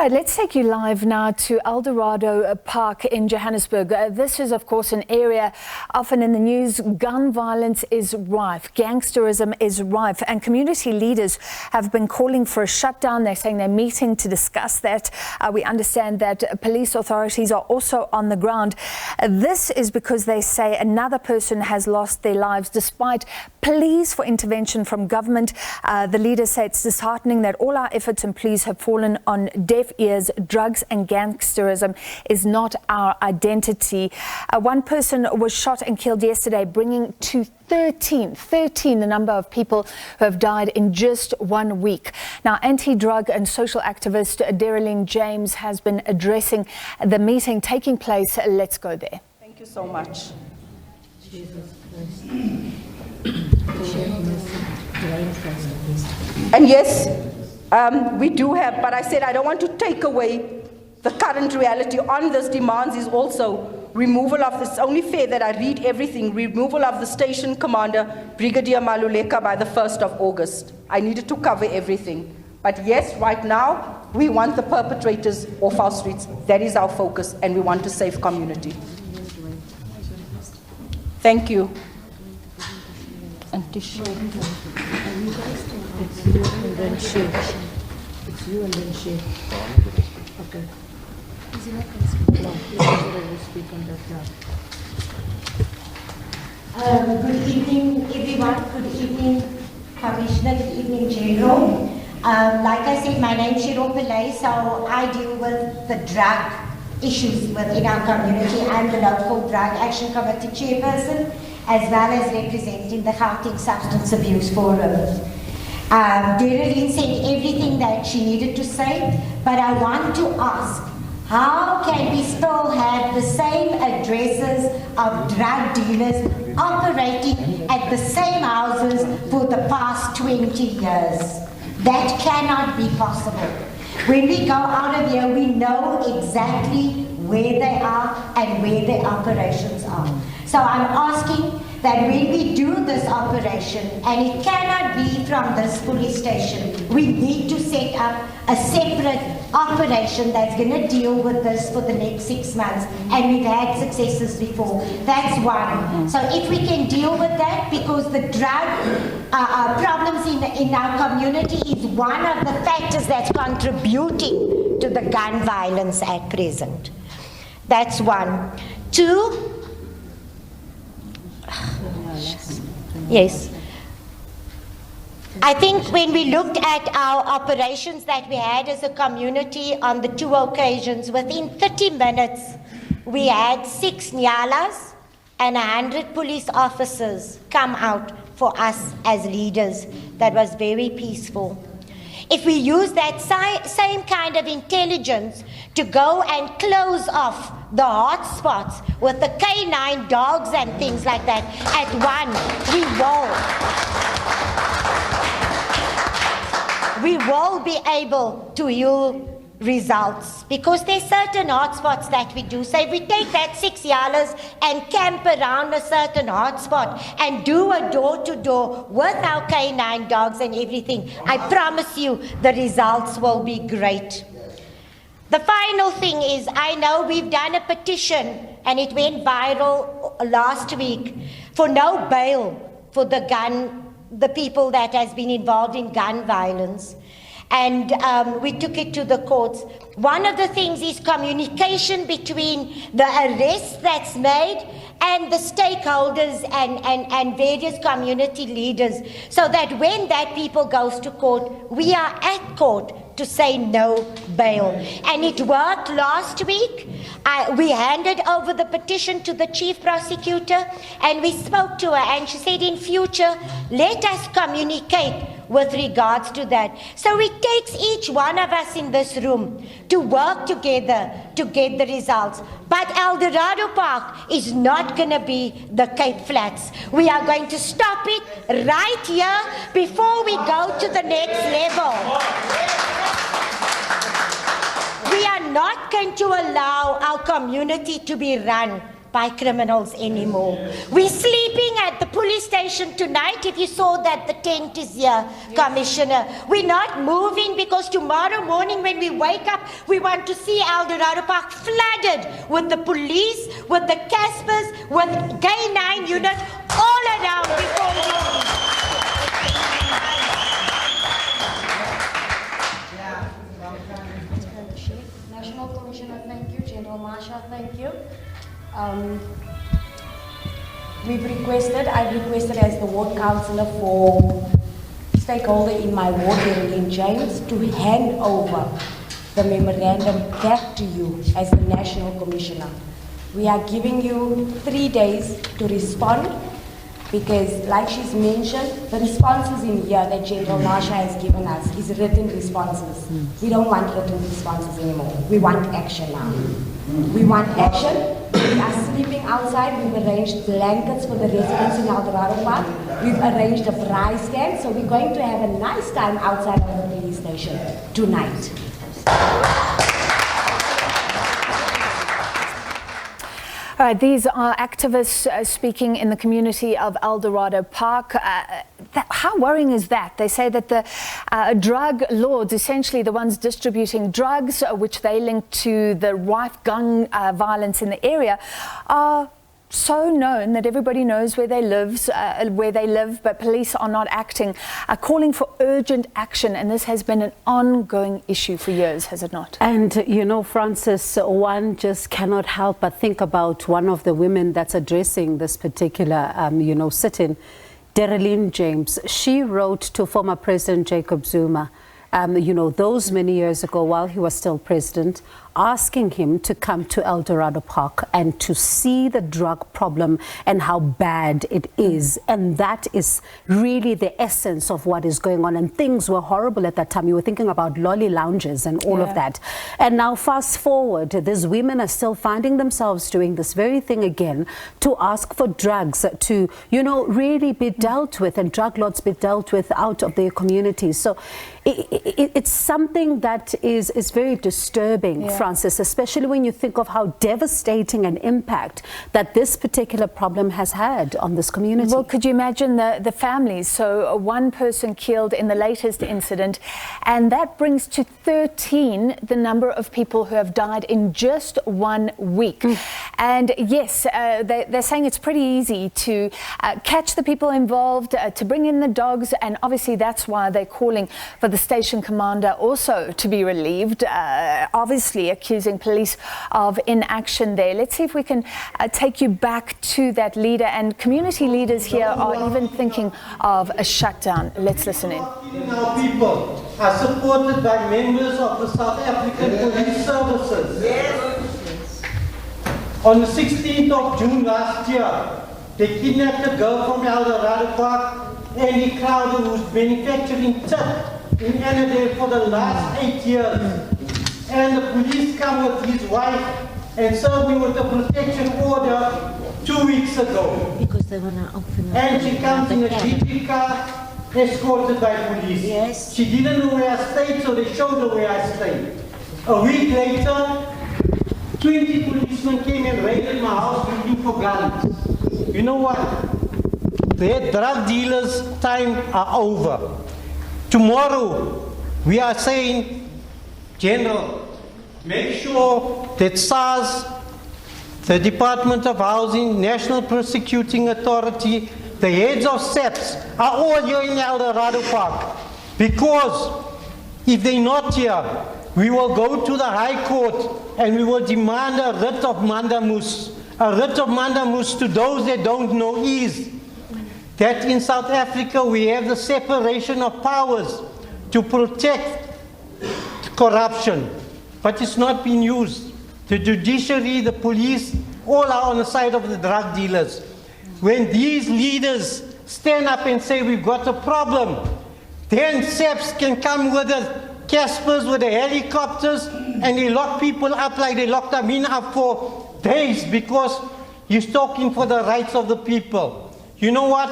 right, let's take you live now to Eldorado Park in Johannesburg. This is, of course, an area often in the news. Gun violence is rife, gangsterism is rife, and community leaders have been calling for a shutdown. They're saying they're meeting to discuss that. We understand that police authorities are also on the ground. This is because they say another person has lost their lives despite pleas for intervention from government. The leaders say it's disheartening that all our efforts and pleas have fallen on deaf ears. Drugs and gangsterism is not our identity. One person was shot and killed yesterday, bringing to 13 the number of people who have died in just 1 week. Now, anti-drug and social activist Dereleen James has been addressing the meeting taking place. Let's go there. Thank you so much. And yes, we do have, but I said I don't want to take away the current reality on this. Demands is also removal of this. Only fair that I read everything. Removal of the station commander, Brigadier Maluleka, by the 1st of August. I needed to cover everything. But yes, right now, we want the perpetrators off our streets. That is our focus, and we want to save community. Thank you. And tissue. It's you and then she. It's you and then she. Okay. Is it not going to speak? No, you will speak on that now. Good evening, everyone. Good evening, Commissioner. Good evening, General. Like I said, my name is Cheryl Pillay, so I deal with the drug issues within our community. I'm the local Drug Action Committee chairperson, as well as representing the Gauteng Substance Abuse Forum. Dereleen said everything that she needed to say, but I want to ask, how can we still have the same addresses of drug dealers operating at the same houses for the past 20 years? That cannot be possible. When we go out of here, we know exactly where they are and where their operations are. So I'm asking that when we do this operation, and it cannot be from this police station, we need to set up a separate operation that's going to deal with this for the next 6 months, and we've had successes before. That's one. So if we can deal with that, because the drug problems in our community is one of the factors that's contributing to the gun violence at present. That's one. Two, yes. I think when we looked at our operations that we had as a community on the 2 occasions, within 30 minutes, we had 6 nyalas and 100 police officers come out for us as leaders. That was very peaceful. If we use that same kind of intelligence to go and close off the hot spots with the K9 dogs and things like that, at one, we will be able to yield results, because there's certain hotspots that we do. So if we take that 6 yalas and camp around a certain hotspot and do a door-to-door with our K9 dogs and everything, I promise you the results will be great. The final thing is, I know we've done a petition and it went viral last week for no bail for the people that has been involved in gun violence. And we took it to the courts. One of the things is communication between the arrest that's made and the stakeholders and various community leaders, so that when that people goes to court, we are at court to say no bail. And it worked last week. We handed over the petition to the chief prosecutor and we spoke to her, and she said, in future, let us communicate with regards to that. So it takes each one of us in this room to work together to get the results. But Eldorado Park is not going to be the Cape Flats. We are going to stop it right here before we go to the next level. We are not going to allow our community to be run by criminals anymore. We're sleeping at the police station tonight. If you saw that, the tent is here, Commissioner. We're not moving because tomorrow morning when we wake up, we want to see Eldorado Park flooded with the police, with the Caspers, with K9 units all around before we leave. National Commissioner, thank you. General Marshal, thank you. I've requested as the ward councillor for stakeholder in my ward, Dereleen James, to hand over the memorandum back to you as the National Commissioner. We are giving you 3 days to respond because, like she's mentioned, the responses in here that General Marshal has given us is written responses. We don't want written responses anymore. We want action now. We want action. We are sleeping outside. We've arranged blankets for the residents in Eldorado Park. We've arranged a braai stand, so we're going to have a nice time outside of the police station tonight. All right, these are activists speaking in the community of Eldorado Park. How worrying is that? They say that the drug lords, essentially the ones distributing drugs, which they link to the rife gun violence in the area, are so known that everybody knows where they live, but police are not acting, calling for urgent action. And this has been an ongoing issue for years, has it not? And, you know, Francis, one just cannot help but think about one of the women that's addressing this particular, sit-in, Dereleen James. She wrote to former President Jacob Zuma, those many years ago while he was still president, asking him to come to Eldorado Park and to see the drug problem and how bad it is. And that is really the essence of what is going on. And things were horrible at that time. You were thinking about lolly lounges and all of that. And now fast forward, these women are still finding themselves doing this very thing again, to ask for drugs to, really be dealt with, and drug lords be dealt with out of their communities. So it's something that is very disturbing, Francis, especially when you think of how devastating an impact that this particular problem has had on this community. Well, could you imagine the families? So one person killed in the latest incident, and that brings to 13 the number of people who have died in just 1 week. And yes, they're saying it's pretty easy to catch the people involved, to bring in the dogs, and obviously that's why they're calling for the station commander also to be relieved, obviously accusing police of inaction there. Let's see if we can take you back to that leader, and community leaders here are even thinking of a shutdown. Let's listen in. Our people are supported by members of the South African Police Services. Yes. On the 16th of June last year, they kidnapped a girl from Eldorado Park, Andy Crowder, who's manufacturing tip in Annandale for the last 8 years. And the police come with his wife and served me with a protection order 2 weeks ago. Because they want to open up. And she comes in a GP car, escorted by police. Yes. She didn't know where I stayed, so they showed her where I stayed. A week later, 20 policemen came and raided my house looking for guns. You know what? Their drug dealers' time are over. Tomorrow, we are saying, General, make sure that SARS, the Department of Housing, National Prosecuting Authority, the heads of SABC are all here in Eldorado Park. Because if they're not here, we will go to the High Court and we will demand a writ of mandamus. A writ of mandamus, to those that don't know, is that in South Africa we have the separation of powers to protect corruption, but it's not been used. The judiciary, the police, all are on the side of the drug dealers. When these leaders stand up and say we've got a problem, then SAPs can come with the Caspers, with the helicopters, and they lock people up like they locked Amin up for days because he's talking for the rights of the people. You know what?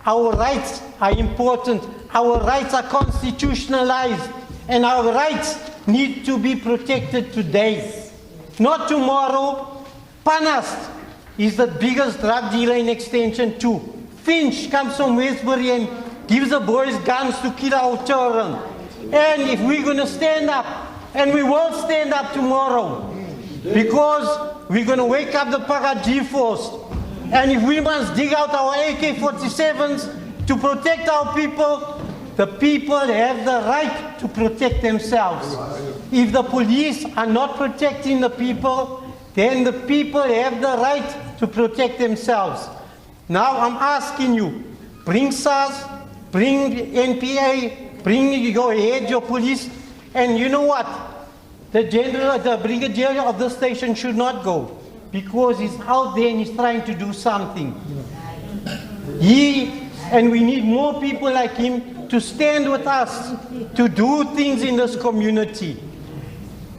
Our rights are important. Our rights are constitutionalized, and our rights need to be protected today, not tomorrow. Past is the biggest drug dealer in Extension 2. Finch comes from Westbury and gives the boys guns to kill our children. And if we're going to stand up, and we will stand up tomorrow, because we're going to wake up the Paraji force. And if we must dig out our AK-47s to protect our people, the people have the right to protect themselves. If the police are not protecting the people, then the people have the right to protect themselves. Now I'm asking you, bring SARS, bring NPA, bring your head, your police, and you know what? The brigadier of the station should not go, because he's out there and he's trying to do something. And we need more people like him to stand with us, to do things in this community.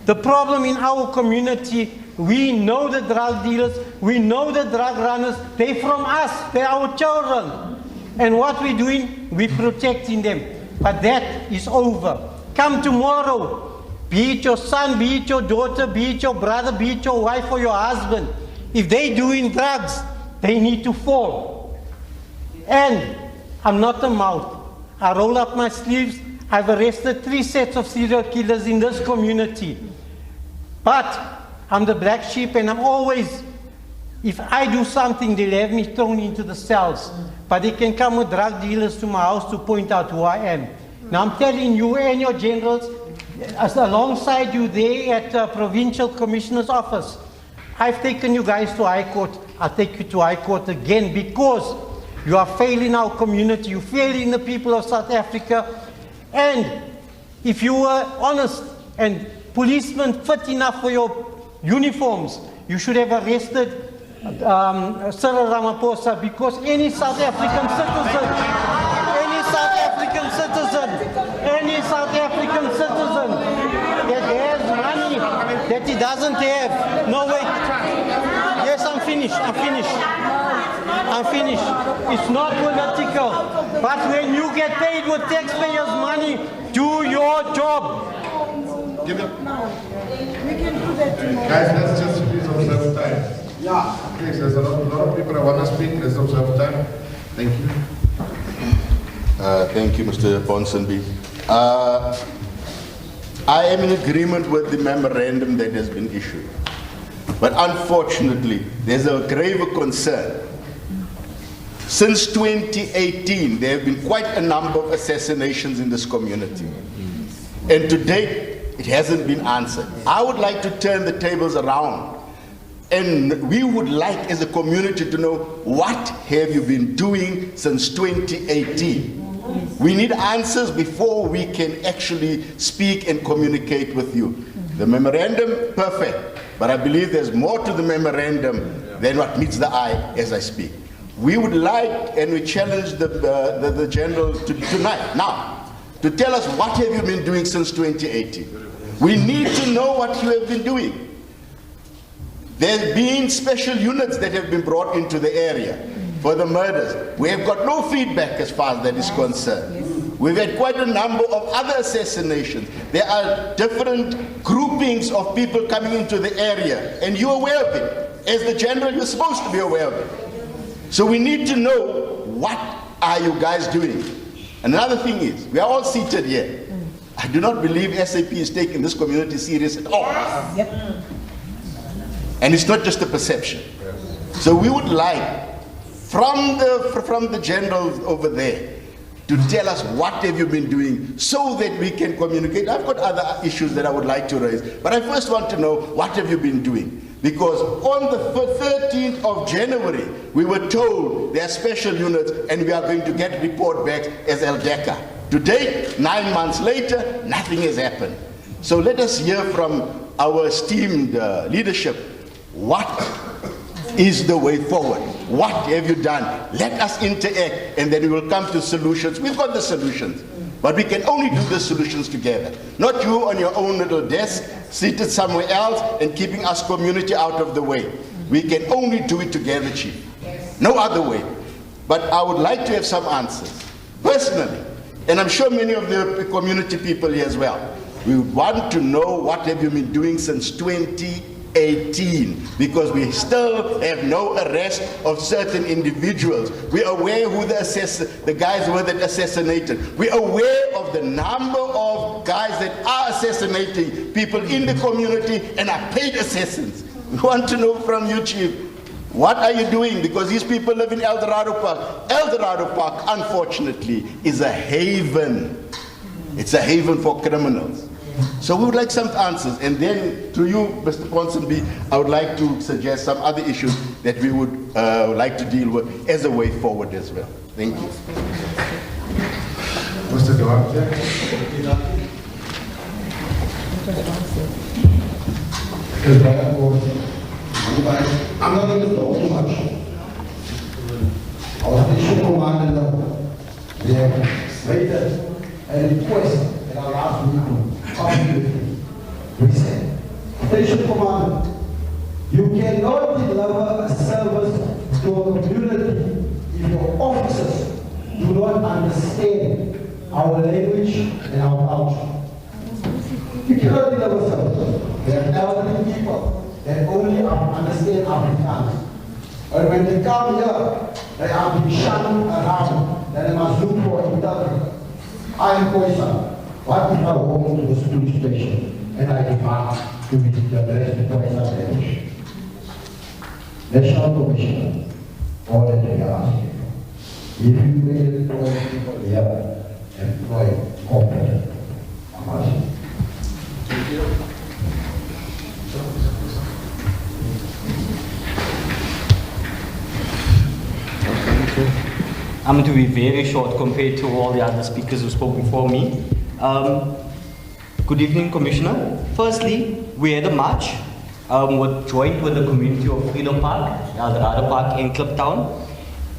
The problem in our community, we know the drug dealers, we know the drug runners, they're from us, they're our children. And what we're doing, we're protecting them. But that is over. Come tomorrow, be it your son, be it your daughter, be it your brother, be it your wife or your husband. If they're doing drugs, they need to fall. And I'm not a mouth. I roll up my sleeves. I've arrested 3 sets of serial killers in this community. But I'm the black sheep, and I'm always, if I do something, they'll have me thrown into the cells. But they can come with drug dealers to my house to point out who I am. Now I'm telling you and your generals, alongside you there at the Provincial Commissioner's Office, I've taken you guys to High Court. I'll take you to High Court again, because you are failing our community, you're failing the people of South Africa. And if you were honest and policemen fit enough for your uniforms, you should have arrested Cyril Ramaphosa, because any South African citizen that has money that he doesn't have, no wait, yes, I'm finished. It's not political, but when you get paid with taxpayers' money, do your job. Give it. We can do that tomorrow. Guys, let's just please observe time. Yeah. Please, there's a lot of people that want to speak. Let's observe time. Thank you. Thank you, Mr. Ponsonby. I am in agreement with the memorandum that has been issued. But unfortunately, there's a grave concern. Since 2018, there have been quite a number of assassinations in this community. And to date, it hasn't been answered. I would like to turn the tables around. And we would like, as a community, to know, what have you been doing since 2018? We need answers before we can actually speak and communicate with you. The memorandum, perfect. But I believe there's more to the memorandum than what meets the eye as I speak. We would like, and we challenge the General tonight, now, to tell us what have you been doing since 2018. We need to know what you have been doing. There have been special units that have been brought into the area for the murders. We have got no feedback as far as that is concerned. We've had quite a number of other assassinations. There are different groupings of people coming into the area, and you're aware of it. As the General, you're supposed to be aware of it. So we need to know, what are you guys doing? Another thing is, we are all seated here. I do not believe SAP is taking this community serious at all. Yep. And it's not just a perception. So we would like, from the generals over there, to tell us what have you been doing so that we can communicate. I've got other issues that I would like to raise, but I first want to know, what have you been doing? Because on the 13th of January, we were told there are special units and we are going to get report back as Eldorado. Today, 9 months later, nothing has happened. So let us hear from our esteemed leadership. What is the way forward? What have you done? Let us interact, and then we will come to solutions. We've got the solutions, but we can only do the solutions together. Not you on your own little desk, seated somewhere else, and keeping us community out of the way. We can only do it together, Chief. No other way. But I would like to have some answers, personally, and I'm sure many of the community people here as well. We would want to know, what have you been doing since 2018? 2018, because we still have no arrest of certain individuals. We're aware who the guys were that assassinated. We're aware of the number of guys that are assassinating people in the community and are paid assassins. We want to know from you, Chief, what are you doing? Because these people live in Eldorado Park. Eldorado Park, unfortunately, is a haven. It's a haven for criminals. So we would like some answers. And then to you, Mr. Ponsonby, I would like to suggest some other issues that we would like to deal with as a way forward as well. Thank you. Mr. Duarte. I'm not going to talk too much. Our station commander, they have stated a request in our last meeting. We said, station commander, you cannot deliver a service to a community if your officers do not understand our language and our culture. You cannot deliver service. They are elderly people that only understand Afrikaans. But when they come here, they are being shunned around, then they must look for interpreter. I am question, what if I walk into the police station and I demand to be the best Khoisan language? National Commissioner, all that they are asking for. If you make employ people here, employ corporate. Thank you. I'm going to be very short compared to all the other speakers who spoke before me. Good evening, Commissioner. Firstly, we had a march. We joined with the community of Freedom Park, Eldorado Park in Kliptown.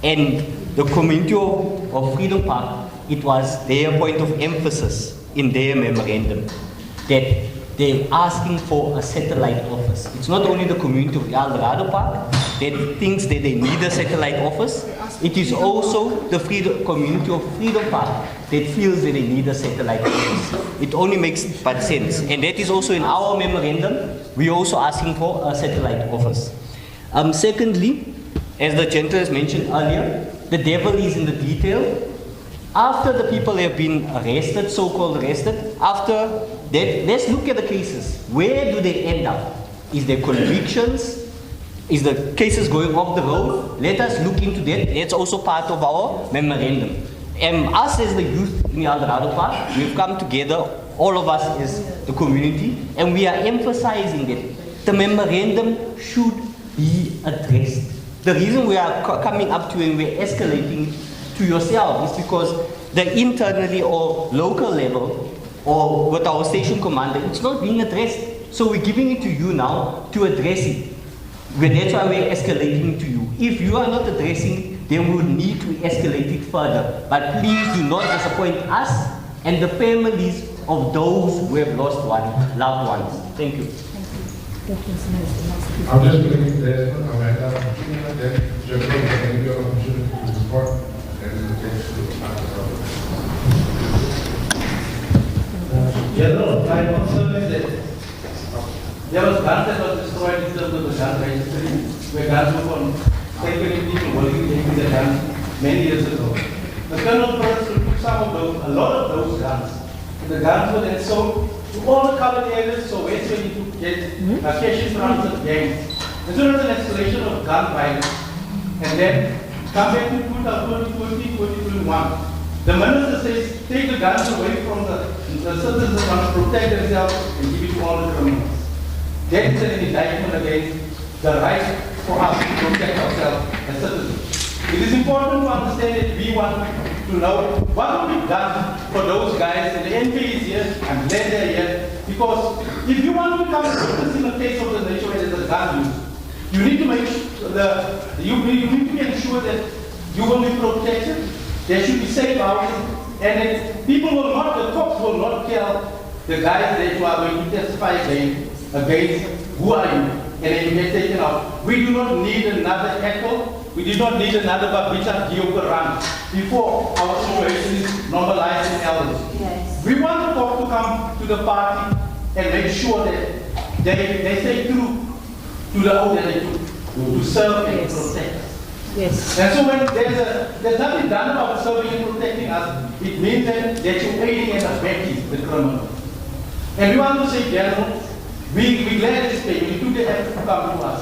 And the community of Freedom Park, it was their point of emphasis in their memorandum that they're asking for a satellite office. It's not only the community of Eldorado Park that thinks that they need a satellite office. It is also the community of Freedom Park that feels that they need a satellite office. It only makes but sense. And that is also in our memorandum. We're also asking for a satellite office. Secondly, as the gentleman has mentioned earlier, the devil is in the detail. After the people have been arrested, so-called arrested, after that, let's look at the cases. Where do they end up? Is there convictions? Is the cases going off the road? Let us look into that. That's also part of our memorandum. And us as the youth in Eldorado Park, we've come together, all of us as the community, and we are emphasizing that the memorandum should be addressed. The reason we are coming up to and we're escalating to yourself is because the internally or local level or with our station commander, it's not being addressed. So we're giving it to you now to address it. That's why we're escalating to you. If you are not addressing it, then we will need to escalate it further. But please do not disappoint us and the families of those who have lost loved ones. Thank you. I'm just bringing this, Amanda, then gentlemen can give you an opportunity to report and the text to General, my concern is that there was guns that was destroyed in terms of the gun registry, where guns were taken in people working taking the guns many years ago. The Colonel first took some of those, a lot of those guns. And the guns were then sold to all the covered areas, so where's where you could get cash rounds of gangs. And so there was an escalation of gun violence. And then come back to 2020, 2021. The minister says, take the guns away from the citizens that want to protect themselves and give it to all the criminals. That is an indictment against the right for us to protect ourselves as citizens. It is important to understand that we want to know what will be done for those guys, and the NP is here, I'm glad they're here, because if you want to become a witness in the case of the nation where there's a gun use, you need to make sure you need to be ensured that you will be protected. There should be safe houses, and people will not, the cops will not tell the guys that you are going to testify against who are you, and then you get taken out. We do not need another echo. We do not need another Babita Diokaran before our situation is normalized in elders. Yes. We want the cops to come to the party and make sure that they stay true to the oath that they took to serve and protect. Yes. And so when there's nothing done about serving and protecting us, it means that you're aiding and abetting the criminal. And we want to say, General, we're glad at this day, we took the effort to come to us.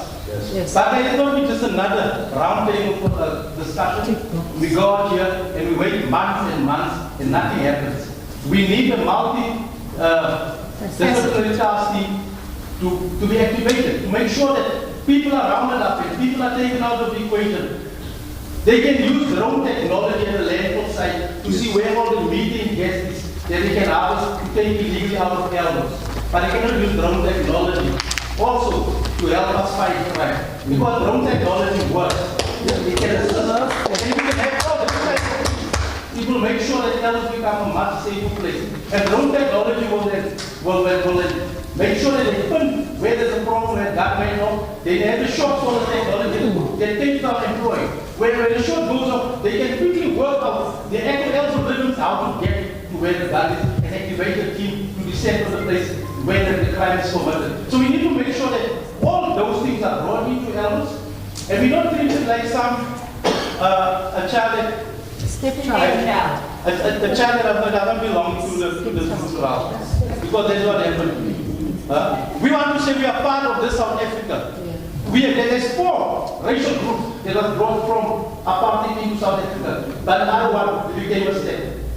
Yes. But there is not just another round table for discussion. We go out here and we wait months and months and nothing happens. We need a multi-disciplinary task team to be activated, to make sure that people are rounded up and people are taken out of the equation. They can use their own technology at the landfill site to see where all the meeting guests that they can harvest to take illegally out of Elders. But they cannot use their own technology also to help us fight crime. Because drone technology works. It can assist us, and we can have all the it will make sure that Elders become a much safer place. And drone technology will then make sure that they pin where there's a problem, where that may not. They have the shots on the technology. They take our employee. When the shot goes off, they can quickly work out the actual algorithms how to get to where the gun is and activate the team to descend to the place where the crime is committed. So we need to make sure that all of those things are brought into Elders, and we don't treat it like some a child that a child that doesn't belong to the house, because that's what happened to me. We want to say we are part of this South Africa. There's 4 racial groups that was brought from apartheid into South Africa, but another one became a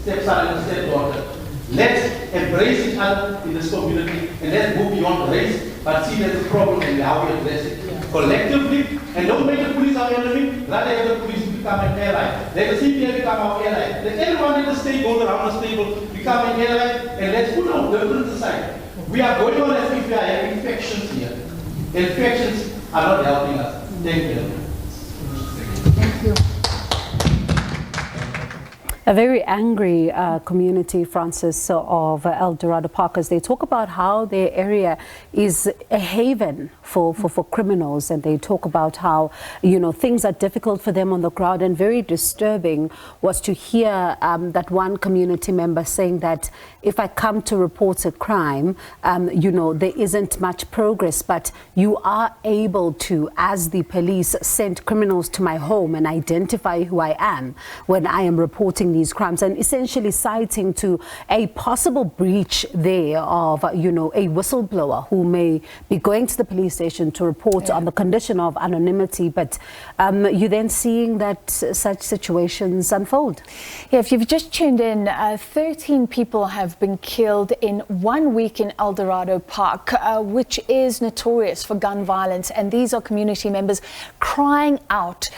stepson and a stepdaughter. Let's embrace each other in this community and let's go beyond race, but see there's a problem and how we address it collectively. And don't make the police our enemy, rather have the police become an ally. Let the CPA become our ally. Let everyone in the state go around the table, become an ally, and let's put our differences aside. We are going on as if we are having infections here. Infections are not helping us. Thank you. Thank you. A very angry community, Francis, of Eldorado Park, as they talk about how their area is a haven for criminals, and they talk about how, you know, things are difficult for them on the ground. And very disturbing was to hear that one community member saying that if I come to report a crime, you know, there isn't much progress, but you are able to, as the police, send criminals to my home and identify who I am when I am reporting these crimes, and essentially citing to a possible breach there of, you know, a whistleblower who may be going to the police station to report on the condition of anonymity. But you're then seeing that such situations unfold. Yeah, if you've just tuned in, 13 people have been killed in 1 week in Eldorado Park, which is notorious for gun violence. And these are community members crying out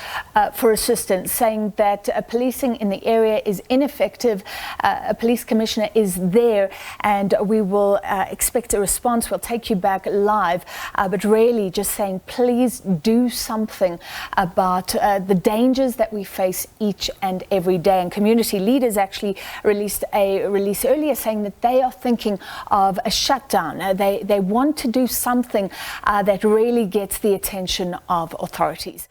for assistance, saying that policing in the area is ineffective. A police commissioner is there, and we will expect a response. We'll take you back live, but really just saying, please do something about the dangers that we face each and every day. And community leaders actually released a release earlier saying that they are thinking of a shutdown. They want to do something that really gets the attention of authorities.